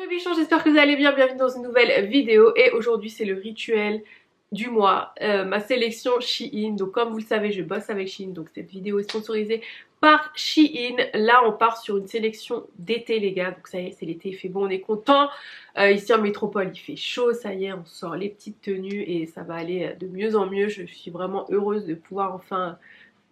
mes bichons, j'espère que vous allez bien, bienvenue dans une nouvelle vidéo et aujourd'hui c'est le rituel du mois, ma sélection Shein. Donc comme vous le savez, je bosse avec Shein, donc cette vidéo est sponsorisée par Shein. Là on part sur une sélection d'été les gars, donc ça y est, c'est l'été, il fait bon, on est content. Ici en métropole il fait chaud, ça y est, on sort les petites tenues et ça va aller de mieux en mieux. Je suis vraiment heureuse de pouvoir enfin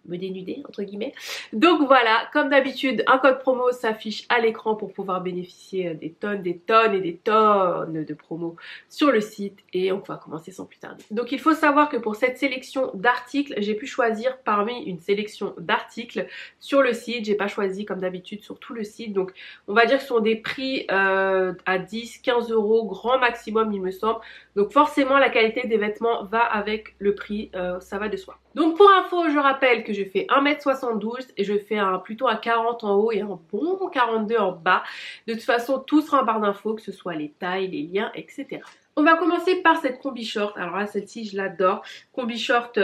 me dénuder entre guillemets. Donc voilà, comme d'habitude, un code promo s'affiche à l'écran pour pouvoir bénéficier des tonnes et des tonnes de promos sur le site et on va commencer sans plus tarder. Donc il faut savoir que pour cette sélection d'articles, j'ai pu choisir parmi une sélection d'articles sur le site. J'ai pas choisi comme d'habitude sur tout le site, donc on va dire que ce sont des prix à 10-15 euros grand maximum il me semble. Donc forcément la qualité des vêtements va avec le prix, ça va de soi. Donc pour info, je rappelle que je fais 1m72 et je fais plutôt un 40 en haut et un bon 42 en bas. De toute façon, tout sera en barre d'infos, que ce soit les tailles, les liens, etc. On va commencer par cette combi short. Alors là, celle-ci, je l'adore. Combi short,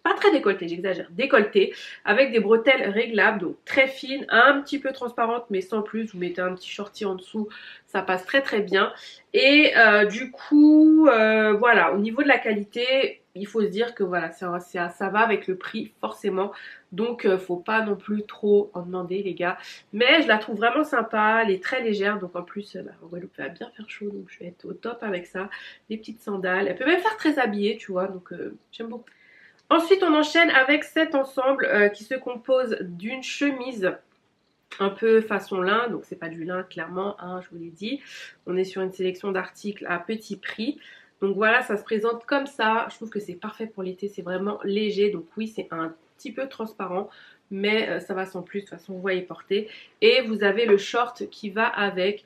pas très décolleté, j'exagère, décolleté, avec des bretelles réglables, donc très fines, un petit peu transparentes, mais sans plus. Vous mettez un petit shorty en dessous, ça passe très très bien. Et du coup, voilà, au niveau de la qualité, il faut se dire que voilà, ça va avec le prix, forcément. Donc, faut pas non plus trop en demander, les gars. Mais je la trouve vraiment sympa, elle est très légère. Donc, en plus, en Guadeloupe, il va bien faire chaud, donc je vais être au top avec ça. Des petites sandales, elle peut même faire très habillée, tu vois, donc j'aime beaucoup. Ensuite, on enchaîne avec cet ensemble qui se compose d'une chemise un peu façon lin, donc c'est pas du lin clairement, hein, je vous l'ai dit. On est sur une sélection d'articles à petit prix. Donc voilà, ça se présente comme ça. Je trouve que c'est parfait pour l'été, c'est vraiment léger. Donc oui, c'est un petit peu transparent, mais ça va sans plus. De toute façon, vous voyez porter. Et vous avez le short qui va avec,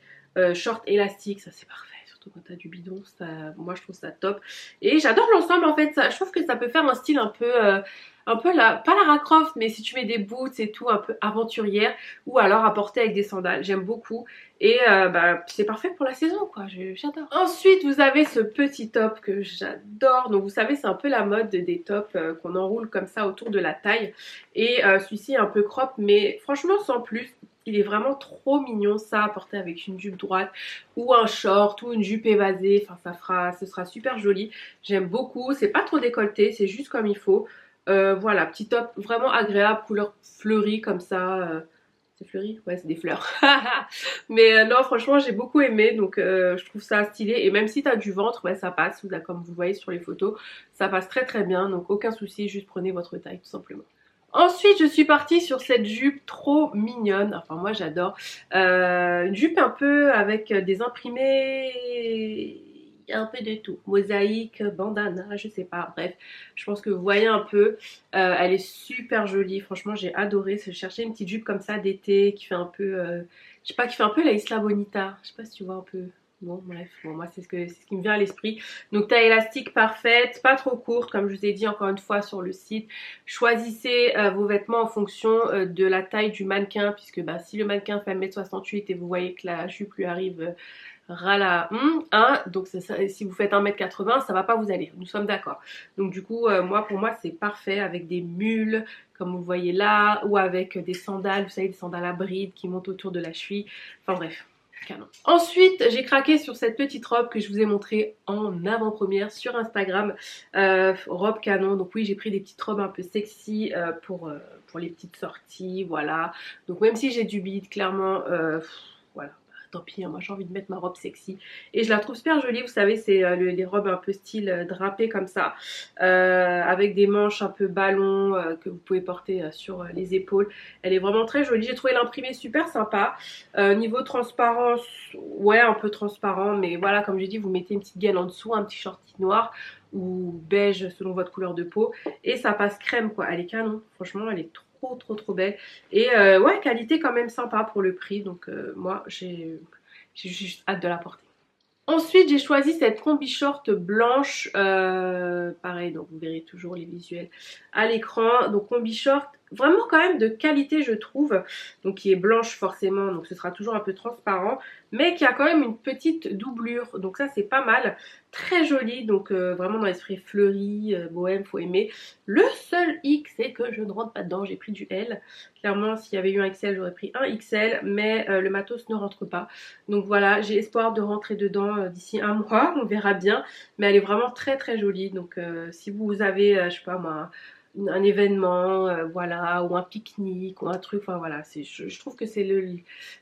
short élastique, ça c'est parfait. Surtout quand t'as du bidon, ça, moi je trouve ça top. Et j'adore l'ensemble en fait, ça, je trouve que ça peut faire un style un peu pas Lara Croft, mais si tu mets des boots et tout, un peu aventurière, ou alors à porter avec des sandales, j'aime beaucoup. Et c'est parfait pour la saison quoi, j'adore. Ensuite vous avez ce petit top que j'adore, donc vous savez c'est un peu la mode des tops qu'on enroule comme ça autour de la taille. Et celui-ci est un peu crop, mais franchement sans plus. Il est vraiment trop mignon, ça à porter avec une jupe droite ou un short ou une jupe évasée. Enfin, ce sera super joli. J'aime beaucoup. C'est pas trop décolleté, c'est juste comme il faut. Voilà, petit top vraiment agréable, couleur fleurie comme ça. C'est fleuri? Ouais, c'est des fleurs. Mais non, franchement, j'ai beaucoup aimé. Donc, je trouve ça stylé. Et même si t'as du ventre, ouais, ça passe. Comme vous voyez sur les photos, ça passe très très bien. Donc, aucun souci. Juste prenez votre taille, tout simplement. Ensuite, je suis partie sur cette jupe trop mignonne. Enfin, moi, j'adore. Une jupe un peu avec des imprimés, un peu de tout. Mosaïque, bandana, je sais pas. Bref, je pense que vous voyez un peu. Elle est super jolie. Franchement, j'ai adoré. Je cherchais une petite jupe comme ça d'été qui fait un peu, je sais pas, qui fait un peu la Isla Bonita. Je sais pas si tu vois un peu. Bon, bref, bon, moi c'est ce qui me vient à l'esprit. Donc taille élastique parfaite, pas trop courte, comme je vous ai dit encore une fois sur le site. Choisissez vos vêtements en fonction de la taille du mannequin, puisque si le mannequin fait 1m68 et vous voyez que la jupe lui arrive rala donc si vous faites 1m80, ça va pas vous aller, nous sommes d'accord. Donc du coup, pour moi c'est parfait avec des mules, comme vous voyez là, ou avec des sandales, vous savez, des sandales à brides qui montent autour de la cheville. Enfin bref. Canon. Ensuite, j'ai craqué sur cette petite robe que je vous ai montrée en avant-première sur Instagram. Robe canon. Donc oui, j'ai pris des petites robes un peu sexy pour les petites sorties. Voilà. Donc même si j'ai du bide, clairement, voilà. Tant pis, hein, moi j'ai envie de mettre ma robe sexy. Et je la trouve super jolie, vous savez, c'est les robes un peu style drapé comme ça. Avec des manches un peu ballon que vous pouvez porter sur les épaules. Elle est vraiment très jolie. J'ai trouvé l'imprimé super sympa. Niveau transparence, ouais, un peu transparent. Mais voilà, comme je dis, vous mettez une petite gaine en dessous, un petit shorty noir ou beige selon votre couleur de peau. Et ça passe crème quoi. Elle est canon. Franchement, elle est trop belle. Et ouais, qualité quand même sympa pour le prix. Donc moi, j'ai juste hâte de la porter. Ensuite, j'ai choisi cette combi short blanche. Pareil, donc vous verrez toujours les visuels à l'écran. Donc combi short vraiment quand même de qualité je trouve, donc qui est blanche forcément, donc ce sera toujours un peu transparent, mais qui a quand même une petite doublure, donc ça c'est pas mal, très joli, donc vraiment dans l'esprit fleuri, bohème, faut aimer. Le seul hic c'est que je ne rentre pas dedans, j'ai pris du L, clairement s'il y avait eu un XL j'aurais pris un XL, mais le matos ne rentre pas, donc voilà, j'ai espoir de rentrer dedans d'ici un mois, on verra bien, mais elle est vraiment très très jolie, donc si vous avez, je sais pas moi, un événement, voilà, ou un pique-nique, ou un truc, enfin voilà, je trouve que c'est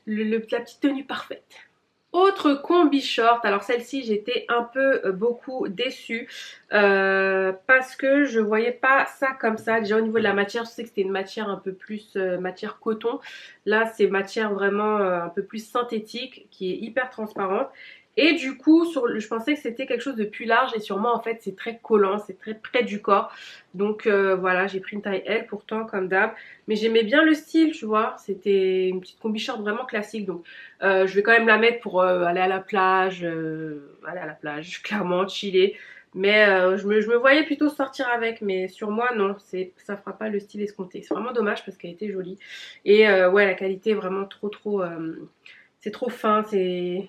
la petite tenue parfaite. Autre combi short, alors celle-ci j'étais un peu beaucoup déçue parce que je voyais pas ça comme ça. Déjà au niveau de la matière, je sais que c'était une matière un peu plus matière coton. Là c'est matière vraiment un peu plus synthétique qui est hyper transparente. Et du coup, je pensais que c'était quelque chose de plus large et sur moi en fait c'est très collant, c'est très près du corps. Donc voilà, j'ai pris une taille L pourtant comme d'hab. Mais j'aimais bien le style, tu vois. C'était une petite combi short vraiment classique. Donc je vais quand même la mettre pour aller à la plage, clairement, chiller. Mais je me voyais plutôt sortir avec, mais sur moi non, ça fera pas le style escompté. C'est vraiment dommage parce qu'elle était jolie. Et ouais, la qualité est vraiment trop, c'est trop fin, je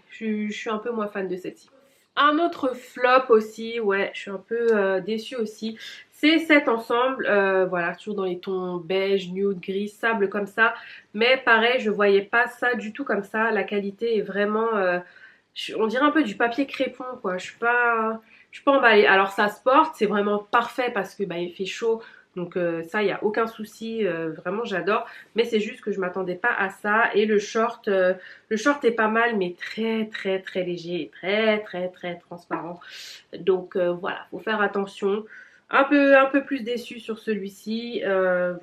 suis un peu moins fan de celle-ci. Un autre flop aussi, ouais, je suis un peu déçue aussi. C'est cet ensemble, voilà, toujours dans les tons beige, nude, gris, sable comme ça. Mais pareil, je voyais pas ça du tout comme ça. La qualité est vraiment, on dirait un peu du papier crépon, quoi. Je suis pas emballée. Alors ça se porte, c'est vraiment parfait parce que bah il fait chaud. Donc ça, il n'y a aucun souci, vraiment j'adore. Mais c'est juste que je m'attendais pas à ça. Et le short est pas mal, mais très léger et très transparent. Donc voilà, faut faire attention. Un peu plus déçu sur celui-ci.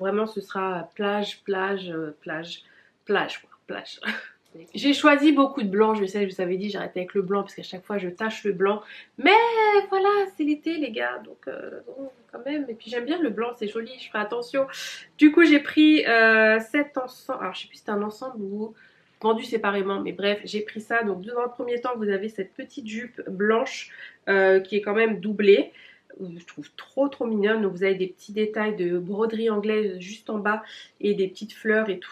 Vraiment, ce sera plage, quoi, plage. J'ai choisi beaucoup de blanc, je sais, je vous avais dit, j'arrêtais avec le blanc parce qu'à chaque fois je tâche le blanc. Mais voilà, c'est l'été les gars, donc bon, quand même. Et puis j'aime bien le blanc, c'est joli, je ferai attention. Du coup j'ai pris cet ensemble, alors je sais plus si c'est un ensemble ou vendu séparément, mais bref, j'ai pris ça. Donc dans le premier temps, vous avez cette petite jupe blanche qui est quand même doublée. Je trouve trop mignonne. Donc vous avez des petits détails de broderie anglaise juste en bas et des petites fleurs et tout,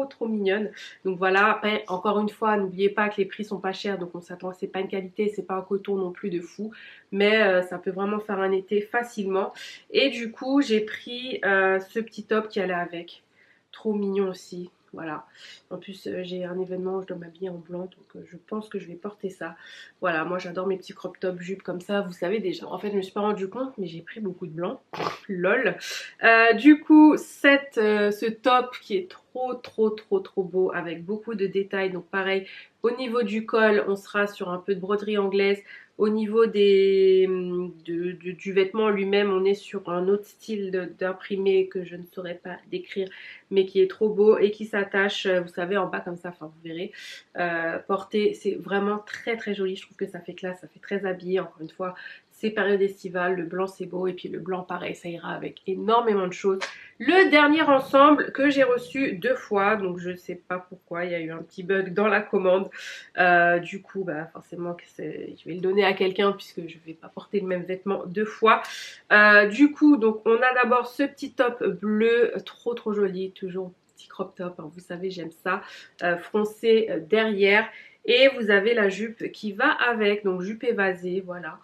trop mignonne. Donc voilà, après encore une fois, n'oubliez pas que les prix sont pas chers, donc on s'attend, c'est pas une qualité, c'est pas un coton non plus de fou, mais ça peut vraiment faire un été facilement. Et du coup j'ai pris ce petit top qui allait avec, trop mignon aussi. Voilà, en plus j'ai un événement où je dois m'habiller en blanc, donc je pense que je vais porter ça. Voilà, moi j'adore mes petits crop top jupes comme ça, vous savez déjà. En fait je me suis pas rendu compte, mais j'ai pris beaucoup de blanc, lol. Du coup ce top qui est trop beau avec beaucoup de détails. Donc pareil, au niveau du col on sera sur un peu de broderie anglaise. Au niveau du vêtement lui-même, on est sur un autre style d'imprimé que je ne saurais pas décrire, mais qui est trop beau et qui s'attache, vous savez, en bas comme ça, enfin vous verrez. Porté, c'est vraiment très joli, je trouve que ça fait classe, ça fait très habillé, encore une fois. C'est période estivale, le blanc c'est beau et puis le blanc pareil, ça ira avec énormément de choses. Le dernier ensemble que j'ai reçu 2 fois, donc je ne sais pas pourquoi, il y a eu un petit bug dans la commande. Du coup, bah, forcément, je vais le donner à quelqu'un puisque je ne vais pas porter le même vêtement 2 fois. Du coup, donc on a d'abord ce petit top bleu, trop joli, toujours petit crop top, hein, vous savez, j'aime ça, froncé derrière. Et vous avez la jupe qui va avec, donc jupe évasée, voilà.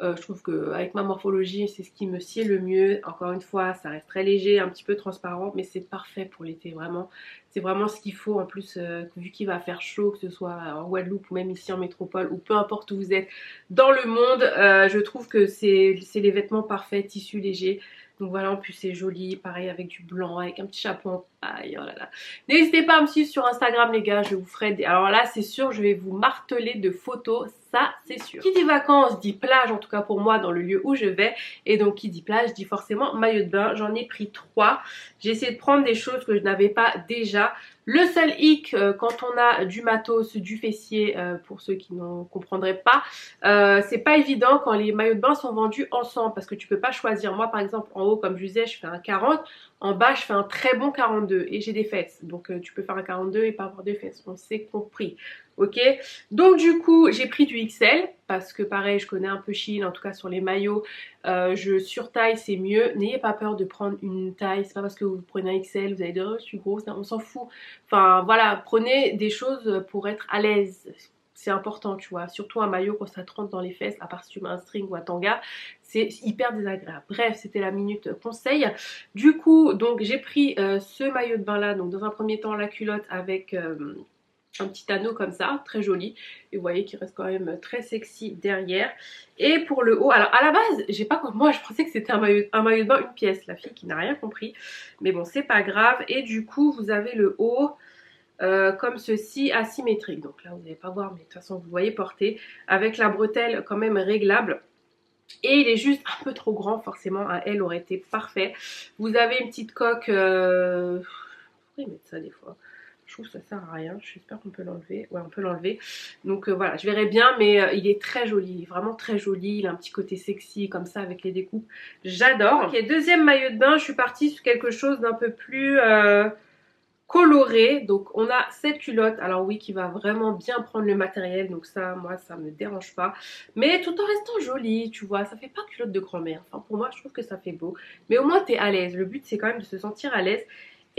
Je trouve qu'avec ma morphologie, c'est ce qui me sied le mieux. Encore une fois, ça reste très léger, un petit peu transparent, mais c'est parfait pour l'été, vraiment. C'est vraiment ce qu'il faut. En plus, vu qu'il va faire chaud, que ce soit en Guadeloupe ou même ici en métropole, ou peu importe où vous êtes dans le monde, je trouve que c'est les vêtements parfaits, tissus légers. Donc voilà, en plus c'est joli, pareil avec du blanc, avec un petit chapeau en paille, oh là là. N'hésitez pas à me suivre sur Instagram les gars, je vous ferai des... Alors là c'est sûr, je vais vous marteler de photos, ça c'est sûr. Qui dit vacances dit plage, en tout cas pour moi dans le lieu où je vais. Et donc qui dit plage dit forcément maillot de bain, j'en ai pris 3. J'ai essayé de prendre des choses que je n'avais pas déjà. Le seul hic quand on a du matos, du fessier, pour ceux qui n'en comprendraient pas, c'est pas évident quand les maillots de bain sont vendus ensemble parce que tu peux pas choisir. Moi par exemple en haut comme je disais je fais un 40, en bas je fais un très bon 42 et j'ai des fesses. Donc tu peux faire un 42 et pas avoir de fesses, on s'est compris. Ok, donc du coup j'ai pris du XL parce que pareil je connais un peu Shein, en tout cas sur les maillots je surtaille c'est mieux. N'ayez pas peur de prendre une taille, c'est pas parce que vous prenez un XL vous allez dire oh, je suis grosse, on s'en fout. Enfin voilà, prenez des choses pour être à l'aise. C'est important, tu vois, surtout un maillot quand ça te rentre dans les fesses, à part si tu mets un string ou un tanga, c'est hyper désagréable. Bref, c'était la minute conseil. Du coup, donc j'ai pris ce maillot de bain là, donc dans un premier temps la culotte avec un petit anneau comme ça, très joli. Et vous voyez qu'il reste quand même très sexy derrière. Et pour le haut, alors à la base, j'ai pas comme moi, je pensais que c'était un maillot de bain, une pièce, la fille qui n'a rien compris. Mais bon, c'est pas grave. Et du coup, vous avez le haut comme ceci, asymétrique. Donc là, vous n'allez pas voir, mais de toute façon, vous le voyez porter. Avec la bretelle quand même réglable. Et il est juste un peu trop grand, forcément, un L aurait été parfait. Vous avez une petite coque... Pourquoi ils mettent ça des fois? Je trouve que ça sert à rien, j'espère qu'on peut l'enlever. Ouais, on peut l'enlever. Donc voilà, je verrai bien, mais il est très joli, il est vraiment très joli. Il a un petit côté sexy comme ça avec les découpes. J'adore. Ok, deuxième maillot de bain, je suis partie sur quelque chose d'un peu plus coloré. Donc on a cette culotte, alors oui, qui va vraiment bien prendre le matériel. Donc ça, moi, ça me dérange pas. Mais tout en restant jolie, tu vois, ça fait pas culotte de grand-mère. Enfin, pour moi, je trouve que ça fait beau. Mais au moins, t'es à l'aise. Le but, c'est quand même de se sentir à l'aise.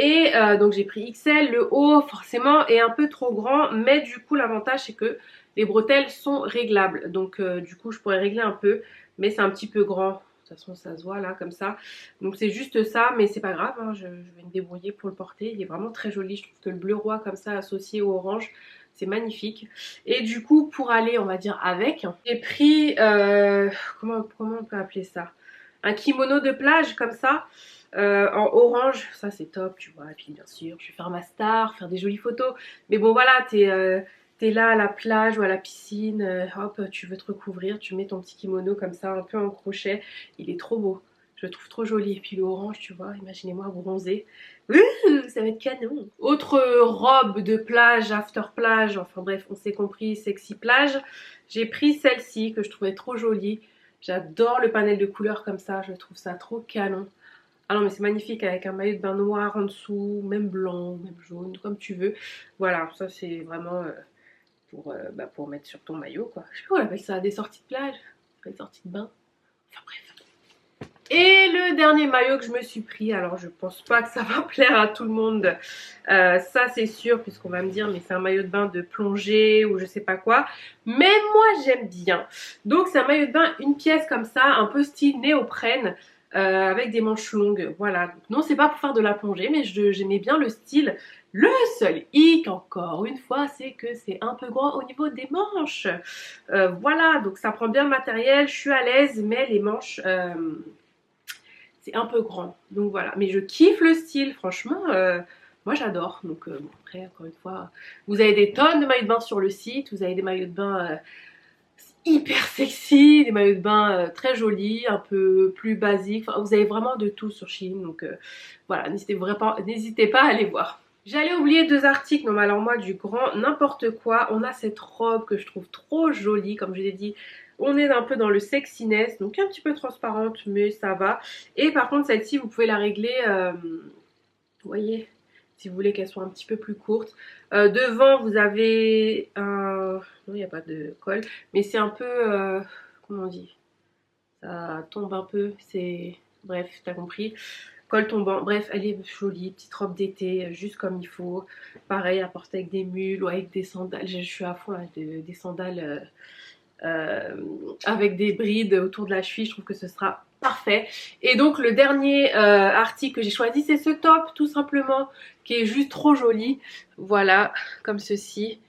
Et donc j'ai pris XL, le haut forcément est un peu trop grand, mais du coup l'avantage c'est que les bretelles sont réglables. Donc du coup je pourrais régler un peu, mais c'est un petit peu grand. De toute façon ça se voit là comme ça. Donc c'est juste ça, mais c'est pas grave, hein, je vais me débrouiller pour le porter. Il est vraiment très joli, je trouve que le bleu roi comme ça associé au orange, c'est magnifique. Et du coup pour aller on va dire avec, j'ai pris, comment on peut appeler ça? Un kimono de plage comme ça. En orange, ça c'est top, tu vois. Et puis bien sûr, je vais faire ma star, faire des jolies photos. Mais bon voilà, t'es là à la plage ou à la piscine, hop, tu veux te recouvrir, tu mets ton petit kimono comme ça, un peu en crochet. Il est trop beau, je le trouve trop joli. Et puis le orange, tu vois, imaginez-moi bronzer. Ça va être canon. Autre robe de plage, after plage, enfin bref, on s'est compris, sexy plage. J'ai pris celle-ci que je trouvais trop jolie. J'adore le panel de couleurs comme ça, je trouve ça trop canon. Ah non mais c'est magnifique avec un maillot de bain noir en dessous, même blanc, même jaune, comme tu veux. Voilà, ça c'est vraiment pour mettre sur ton maillot quoi. Je sais pas, on appelle ça des sorties de plage, des sorties de bain. Enfin bref. Et le dernier maillot que je me suis pris, alors je pense pas que ça va plaire à tout le monde, ça c'est sûr, puisqu'on va me dire mais c'est un maillot de bain de plongée ou je sais pas quoi, mais moi j'aime bien. Donc c'est un maillot de bain, une pièce comme ça, un peu style néoprène, avec des manches longues, voilà. Non c'est pas pour faire de la plongée, mais j'aimais bien le style. Le seul hic, encore une fois, c'est que c'est un peu grand au niveau des manches. Voilà, donc ça prend bien le matériel, je suis à l'aise, mais les manches... c'est un peu grand, donc voilà. Mais je kiffe le style, franchement, moi j'adore. Donc bon, après, encore une fois, vous avez des tonnes de maillots de bain sur le site, vous avez des maillots de bain hyper sexy, des maillots de bain très jolis, un peu plus basiques. Enfin, vous avez vraiment de tout sur Shein, donc voilà, n'hésitez pas à aller voir. J'allais oublier deux articles, non mais alors moi du grand n'importe quoi. On a cette robe que je trouve trop jolie, comme je l'ai dit. On est un peu dans le sexiness, donc un petit peu transparente, mais ça va. Et par contre, celle-ci, vous pouvez la régler, vous voyez, si vous voulez qu'elle soit un petit peu plus courte. Devant, vous avez un... Non, il n'y a pas de col, mais c'est un peu... comment on dit? Ça tombe un peu, c'est... Bref, t'as compris. Col tombant, bref, elle est jolie, petite robe d'été, juste comme il faut. Pareil, à porter avec des mules ou avec des sandales. Je suis à fond là, des sandales... avec des brides autour de la cheville, je trouve que ce sera parfait. Et donc le dernier article que j'ai choisi, c'est ce top tout simplement, qui est juste trop joli. Voilà, comme ceci.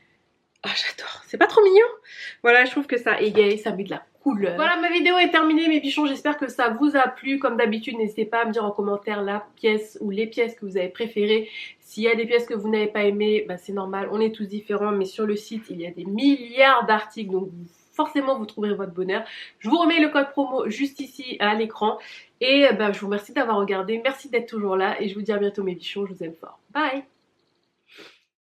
Ah, j'adore, c'est pas trop mignon? Voilà, je trouve que ça égaye, ça met de la couleur. Voilà, ma vidéo est terminée mes bichons, j'espère que ça vous a plu. Comme d'habitude, n'hésitez pas à me dire en commentaire la pièce ou les pièces que vous avez préférées. S'il y a des pièces que vous n'avez pas aimées, bah, c'est normal, on est tous différents, mais sur le site, il y a des milliards d'articles, donc forcément vous trouverez votre bonheur. Je vous remets le code promo juste ici à l'écran. Et je vous remercie d'avoir regardé, merci d'être toujours là et je vous dis à bientôt mes bichons, je vous aime fort. Bye!